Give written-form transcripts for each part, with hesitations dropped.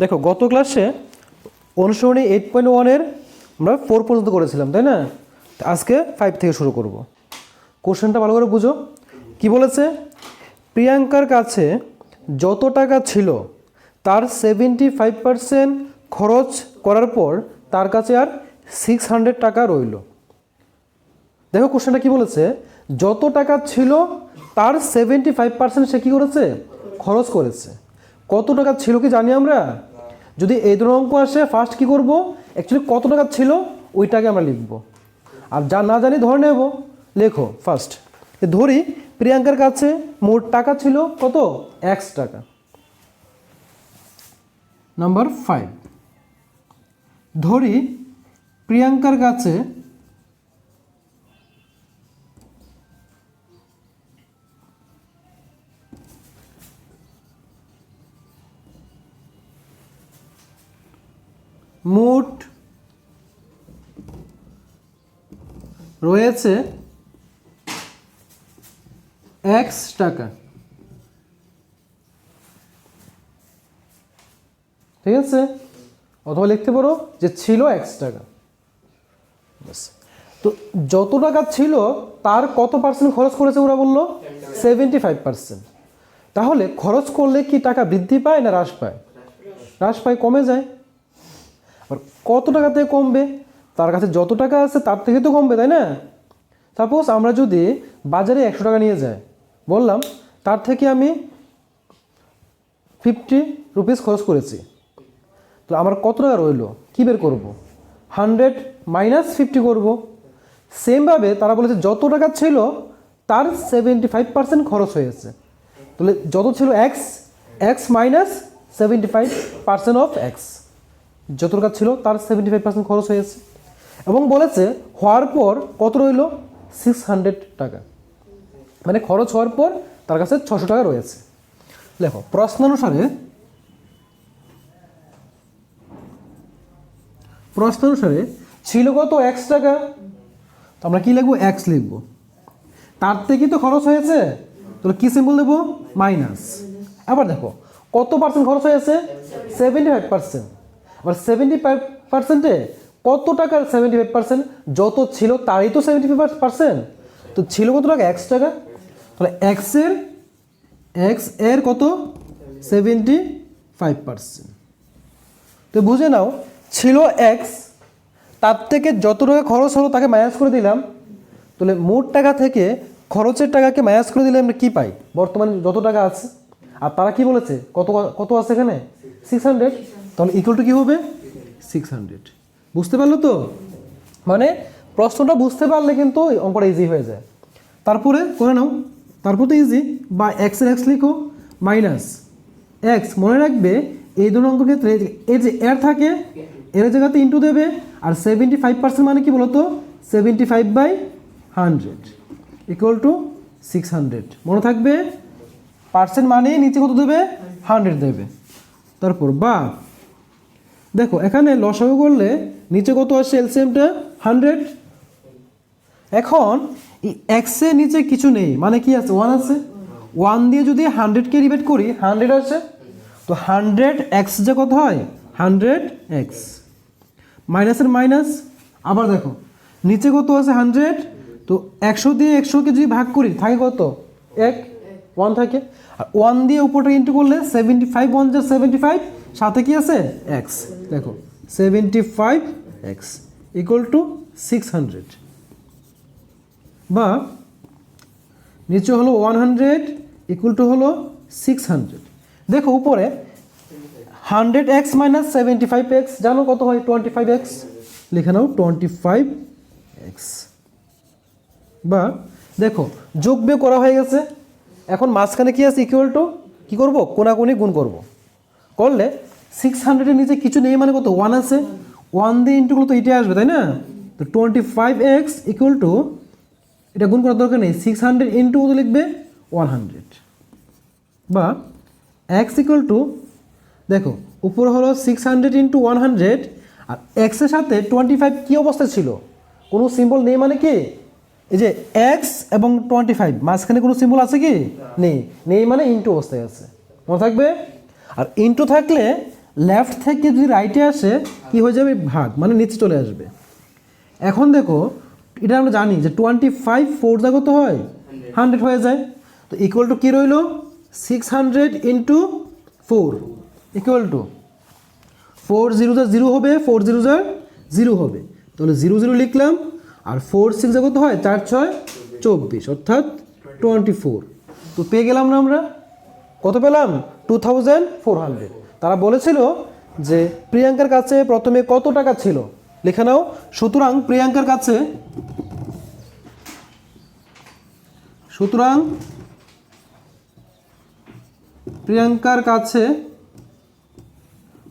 দেখো গত ক্লাসে অনুসরণী 8.1-এর আমরা 4 পর্যন্ত করেছিলাম, তাই না? আজকে 5 থেকে শুরু করব। কোশ্চেনটা ভালো করে বুঝো। কি বলেছে? প্রিয়াঙ্কার কাছে যত টাকা ছিল তার 75% খরচ করার পর তার কাছে আর 600 টাকা রইল। দেখো কোশ্চেনটা কি বলেছে, যত টাকা ছিল তার 75% সে কী করেছে? খরচ করেছে। কত টাকা ছিল কি জানি আমরা? যদি এই ধরনের অঙ্ক আসে ফার্স্ট কী করবো, অ্যাকচুয়ালি কত টাকা ছিল ওইটাকে আমরা লিখব, আর যা না জানি ধরে নেব। লেখো ফার্স্ট, ধরি প্রিয়াঙ্কার কাছে মোট টাকা ছিল কত? 1 টাকা। নাম্বার 5, ধরি প্রিয়াঙ্কার কাছে মোট রয়েছে x টাকা। ঠিক আছে, অথবা লিখতে পারো যে ছিল x টাকা। তো যত টাকা ছিল তার কত পার্সেন্ট খরচ করেছে ওরা বললো? 75%। তাহলে খরচ করলে কি টাকা বৃদ্ধি পায় না হ্রাস পায়? হ্রাস পায়, কমে যায়। আর কত টাকা থেকে কমবে? তার কাছে যত টাকা আছে তার থেকে তো কমবে, তাই না? সাপোজ আমরা যদি বাজারে 100 টাকা নিয়ে যাই, বললাম তার থেকে আমি 50 রুপিস খরচ করেছি, তো আমার কত টাকা রইল? কী বের করব? 100 - 50 করব। সেমভাবে তারা বলেছে যত টাকা ছিল তার 75% খরচ হয়েছে। তাহলে যত ছিল x মাইনাস 75% অফ x, যত টাকা ছিল তার 75% খরচ হয়েছে। এবং বলেছে হওয়ার পর কত রইল? 600 টাকা, মানে খরচ হওয়ার পর তার কাছে 600 টাকা রয়েছে। দেখো প্রশ্নানুসারে ছিল কত? 1 টাকা। তো আমরা কী লিখবো? x লিখব। তার থেকে তো খরচ হয়েছে, তাহলে কী সিম্বল দেবো? মাইনাস। আবার দেখো কত পার্সেন্ট খরচ হয়েছে? 75%। আবার 75%-এ কত টাকার 75%? যত ছিল তারই তো 75%। তো ছিল কত টাকা? 1 টাকা। তাহলে x এর কত? 75%। তো বুঝে নাও, ছিল x, তার থেকে যত টাকা খরচ হলো তাকে মাইনাস করে দিলাম। তাহলে মোট টাকা থেকে খরচের টাকাকে মাইনাস করে দিলে আমরা কী পাই? বর্তমানে যত টাকা আছে। আর তারা কি বলেছে? কত আছে এখানে? 600। তাহলে ইকুয়াল টু কী হবে? 600। বুঝতে পারলো তো? মানে প্রশ্নটা বুঝতে পারলে কিন্তু অঙ্কটা ইজি হয়ে যায়। তারপরে করে নাও, তারপর তো ইজি। বা এক্সের x লিখো মাইনাস x। মনে রাখবে এই ধরনের অঙ্কের ক্ষেত্রে এই যে এর থাকে, এর জায়গাতে ইন্টু দেবে। আর 75% মানে কি বলতো? 75/100 ইকুয়াল টু 600। মনে থাকবে, পার্সেন্ট মানে নিচে কত দেবে? 100 দেবে। তারপর বা দেখো এখানে লসাগু করলে নিচে কত আসছে? এলসিএমটা 100। এখন এই এক্সের নিচে কিছু নেই, মানে কি আছে? 1 আছে। 1 দিয়ে যদি 100কে ডিভাইড করি 100 আসে। তো 100x যে কত হয়? 100x। মাইনাসের মাইনাস। আবার দেখো নিচে কত আছে? 100। তো 100 দিয়ে 100কে যদি ভাগ করি থাকে কত? 1 থাকে। আর 1 দিয়ে উপরটা ইন্টু করলে 75 1 যা 75, সাথে কি আছে? x। দেখো 75x ইকুয়াল টু 600। বা নিচে হলো 100 ইকুয়াল টু হলো 600। দেখো উপরে 100x মাইনাস 75x জানো কত হয়? 25x। লিখে নাও 25x। বা দেখো যোগ বিয়োগ করা হয়ে গেছে, এখন মাঝখানে কি আছে? ইকুয়াল টু কী করবো? কোনাকুনি গুণ করব। করলে 600-এর নিচে কিছু নেই মানে কত? 1 আছে। 1 দিয়ে ইন্টু করলে তো এটাই আসবে, তাই না? তো 25x ইকুয়াল টু, এটা গুণ করার দরকার নেই, 600 ইন্টু কত লিখবে? 100। বা x ইকুয়াল টু, দেখো উপর হলো 600 ইন্টু 100, আর এক্সের সাথে 25 কী অবস্থায় ছিল? কোনো সিম্বল নেই মানে কি? এই যে x এবং 25 মাঝখানে কোনো সিম্বল আছে কি? নেই। নেই মানে ইন্টু অবস্থায় আছে, মনে থাকবে। আর ইন্টু থাকলে লেফট থেকে যদি রাইটে আসে কি হয়ে যাবে ভাগ, মানে নিচে চলে আসবে। এখন দেখো এটা আমরা জানি যে 25 4 যা কত হয় 100 হয়ে যায়। তো ইকুয়াল টু কী রইল 600 ইন্টু 4 ইকুয়াল টু 4 0 যা 0 হবে, 4 0 যা 0 হবে, তাহলে 0 0 লিখলাম। আর 4 6 যা কত হয় 4 6 24 অর্থাৎ 24। তো পেয়ে গেলাম না আমরা, কত পেলাম 2400। তারা বলেছিল যে প্রিয়াঙ্কার কাছে প্রথমে কত টাকা ছিল, লিখে নাও। সুতরাং প্রিয়াঙ্কার কাছে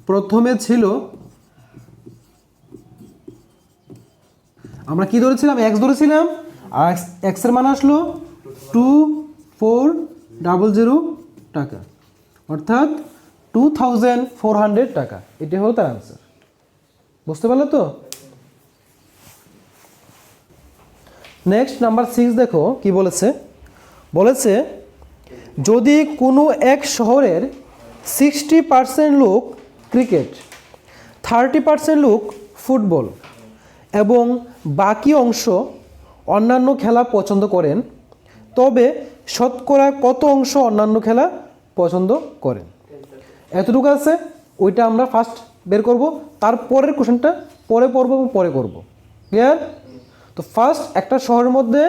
প্রথমে ছিল, আমরা কি ধরেছিলাম এক্স ধরেছিলাম, আর এক্সের মান আসলো 2400 টাকা, অর্থাৎ 2400 টাকা। এটি হলো তার আনসার। বুঝতে পারলে তো? নেক্সট নাম্বার 6 দেখো কি বলেছে। বলেছে যদি কোনো এক শহরের 60% লোক ক্রিকেট, 30% লোক ফুটবল এবং বাকি অংশ অন্যান্য খেলা পছন্দ করেন, তবে শতকরা কত অংশ অন্যান্য খেলা পছন্দ করেন? এতটুকু আছে, ওইটা আমরা ফার্স্ট বের করব, তারপরের কোশ্চেনটা পরে পড়ব এবং পরে করব। ক্লিয়ার? তো ফার্স্ট একটা শহরের মধ্যে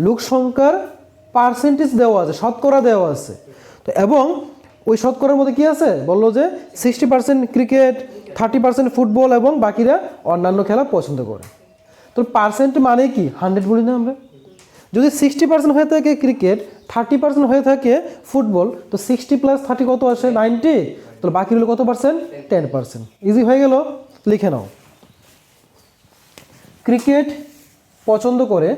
লোক সংখ্যার পার্সেন্টেজ দেওয়া আছে, শতকরা দেওয়া আছে। তো এবং ওই শতকরার মধ্যে কি আছে বললো যে 60% ক্রিকেট, 30% ফুটবল এবং বাকিরা অন্যান্য খেলা পছন্দ করে। তো পার্সেন্ট মানে কি 100 বলি না আমরা? যদি 60% হয়ে থাকে ক্রিকেট, 30% হয়ে থাকে ফুটবল, তো 60 + 30 কত আসে 90, তাহলে বাকি হলো কত পার্সেন্ট 10%। ইজি হয়ে গেল, লিখে নাও। ক্রিকেট পছন্দ করে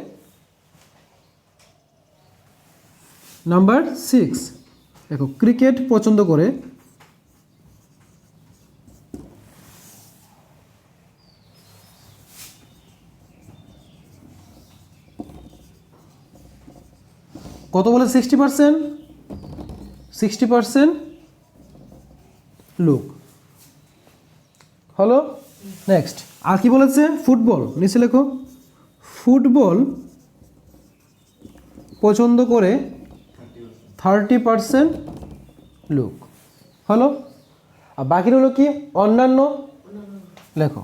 নাম্বার 6, দেখো ক্রিকেট পছন্দ করে কত বলে 60% লোক হলো। নেক্সট আর কি বলেছে, ফুটবল নিচে লেখো, ফুটবল পছন্দ করে 30% লোক হলো। আর বাকি হলো কি অন্যান্য, লেখো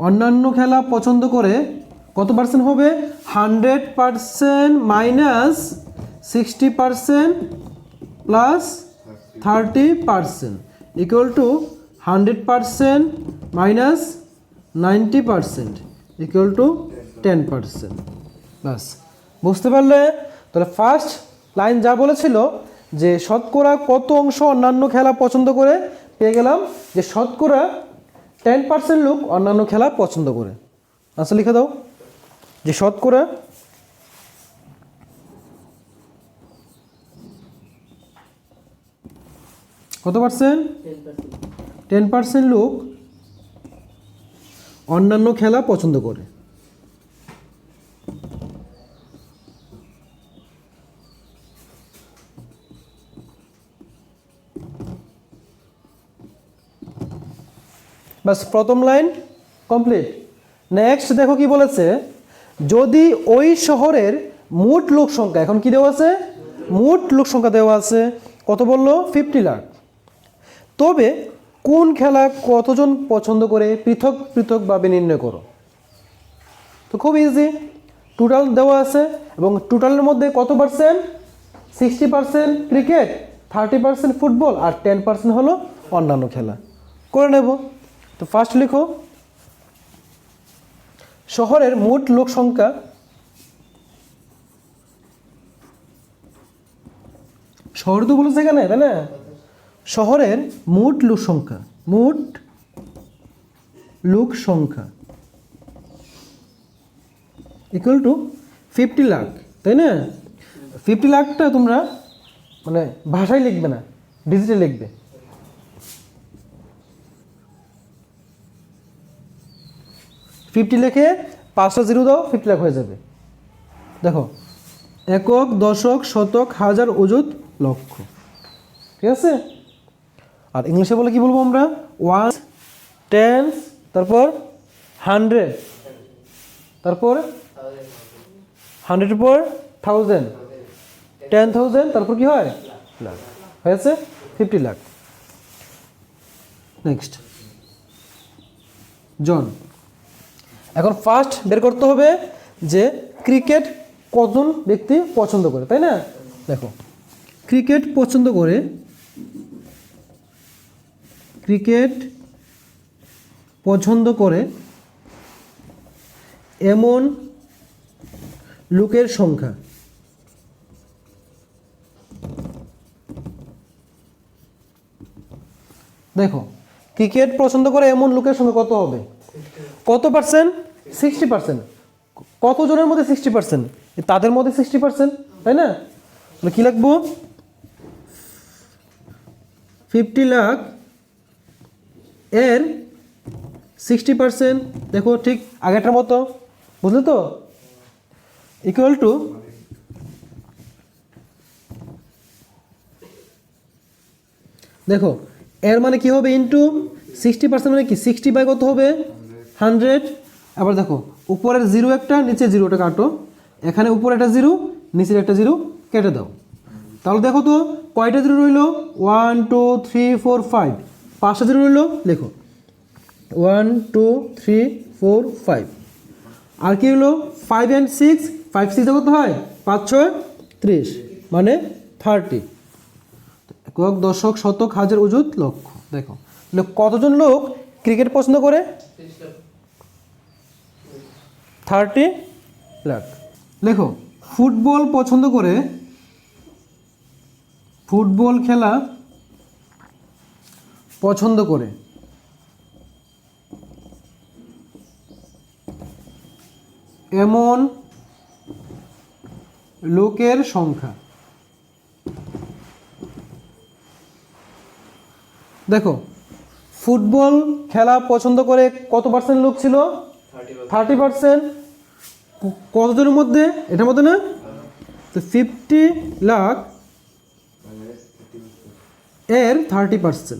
অন্যান্য খেলা পছন্দ করে কত পার্সেন্ট হবে 100% minus 60% plus 30% equal to 100% minus 90% equal to 10%। বাস, বুঝতে পারলে? তাহলে ফার্স্ট লাইন যা বলেছিল যে শতকরা কত অংশ অন্যান্য খেলা পছন্দ করে, পেয়ে গেলাম যে শতকরা 10% লোক অন্যান্য খেলা পছন্দ করে। আচ্ছা লিখে দাও যে শতকরা কত পার্সেন্ট 10% লোক অন্যান্য খেলা পছন্দ করে। বাস, প্রথম লাইন কমপ্লিট। নেক্সট দেখো কি বলেছে, যদি ওই শহরের মোট লোক সংখ্যা, এখন কি দেওয়া আছে মোট লোক সংখ্যা দেওয়া আছে, কত বললো 50 লাখ, তবে কোন খেলা কতজন পছন্দ করে পৃথক পৃথকভাবে নির্ণয় করো। তো খুব ইজি, টোটাল দেওয়া আছে এবং টোটালের মধ্যে কত পার্সেন্ট 60% ক্রিকেট, 30% ফুটবল আর 10% হলো অন্যান্য খেলা। করে নেব। তো ফার্স্ট লিখো শহরের মোট লোক সংখ্যা শহর তো বলেছে এখানে, তাই না? শহরের মোট লোক সংখ্যা ইকুয়াল টু 50 লাখ, তাই না? 50 লাখটা তোমরা মানে ভাষায় লিখবে না, ডিজিটে লিখবে। ফিফটি লিখে 5টা জিরো দাও, 50 লাখ হয়ে যাবে। দেখো একক, দশক, শতক, হাজার, অযুত, লক্ষ। ঠিক আছে, আর ইংলিশে বলে কি বলবো আমরা, 1 10 তারপর 100 তারপর 100 পর 1000 10,000 তারপর কি হয় লাখ, হয়েছে 50 লাখ। নেক্সট জন। এখন ফার্স্ট বের করতে হবে যে ক্রিকেট কজন ব্যক্তি পছন্দ করে, তাই না? দেখো ক্রিকেট পছন্দ করে, ক্রিকেট পছন্দ করে এমন লোকের সংখ্যা, দেখো ক্রিকেট পছন্দ করে এমন লোকের সংখ্যা কত হবে, কত পার্সেন্ট, 60%। কতজনের মধ্যে 60%, তাদের মধ্যে 60%, তাই না? তাহলে কী লিখবো, 50 লাখ এর 60%, দেখো ঠিক আগেরটার মতো, বুঝলে তো, ইকুয়াল টু দেখো এর মানে কি হবে, ইন্টু 60% মানে কি 60 বাই কত হবে 100। আবার দেখো উপরের জিরো একটা, নিচে জিরোটা কাটো, এখানে উপরে একটা জিরো, নিচের একটা জিরো কেটে দাও। তাহলে দেখো তো কয়টা জিরো রইলো, 1 2 3 4 5, 5টা জিরো রইলো, লেখো 1 2 3 4 5। আর কি হলো 5 and 6, 5 6 কত হয় 5 6 30, মানে 30। একক দশক শতক হাজার অযুত লক্ষ। দেখো কতজন লোক ক্রিকেট পছন্দ করে, 30 লাখ। দেখো ফুটবল পছন্দ করে, ফুটবল খেলা পছন্দ করে এমন লোকের সংখ্যা, দেখো ফুটবল খেলা পছন্দ করে কত পার্সেন্ট লোক ছিল, 30%। কতজনের মধ্যে, এটার মধ্যে না, তো 50 লাখ এর 30%,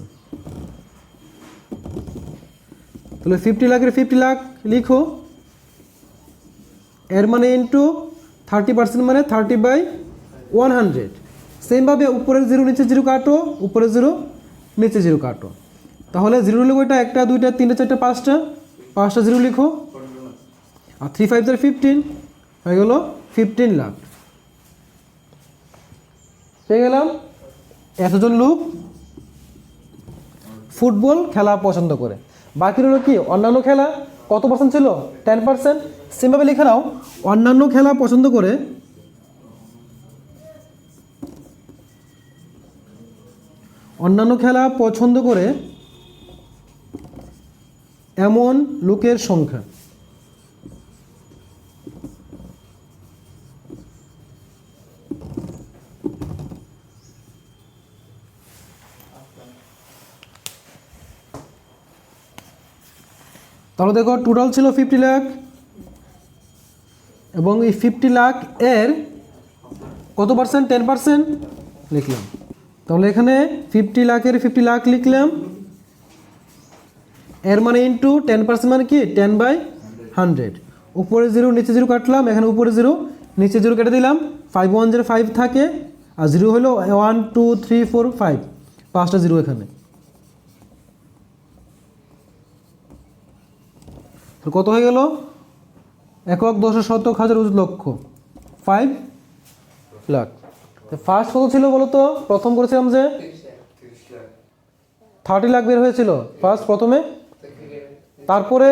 তাহলে 50 লাখের 50 লাখ লিখো, এর মানে ইন্টু 30% মানে 30/100। সেমভাবে উপরের জিরো নিচে জিরো কাটো, উপরের জিরো নিচে জিরো কাটো, তাহলে জিরো লিখো এটা 1 2 3 4 5টা, 5টা জিরো লিখো, আর 3 5 15 হয়ে গেল 15 লাখ। পেয়ে গেলাম এতজন লোক ফুটবল খেলা পছন্দ করে। বাকি হলো কি অন্যান্য খেলা, কত পার্সেন্ট ছিল 10%। সেমভাবে লিখে নাও অন্যান্য খেলা পছন্দ করে অন্যান্য খেলা পছন্দ করে এমন লোকের সংখ্যা। তাহলে দেখো টোটাল ছিল 50 লাখ, এবং এই 50 লাখ এর কত পার্সেন্ট, 10% লিখলাম। তাহলে এখানে 50 লাখের 50 লাখ লিখলাম, এর মানে ইন্টু 10% মানে কি 10/100। উপরে জিরো নিচে জিরো কাটলাম, এখানে উপরে জিরো নিচে জিরো কেটে দিলাম, 5 1 0 5 থাকে, আর জিরো হলো 1 2 3 4 5, 5টা জিরো এখানে। কত হয়ে গেল, একক দশক শতক হাজার অযুত লক্ষ, 5 লাখ। ফার্স্ট কত ছিল বলো তো, প্রথম করেছিলাম যে 30 লাখ বের হয়েছিল ফার্স্ট প্রথমে, তারপরে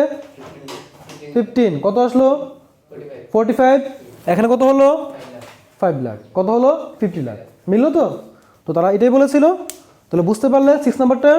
15 কত আসলো 45, এখানে কত হলো 5 লাখ, কত হলো 50 লাখ, মিললো তো? তো তারা এটাই বলেছিল। তাহলে বুঝতে পারলে 6 নাম্বারটা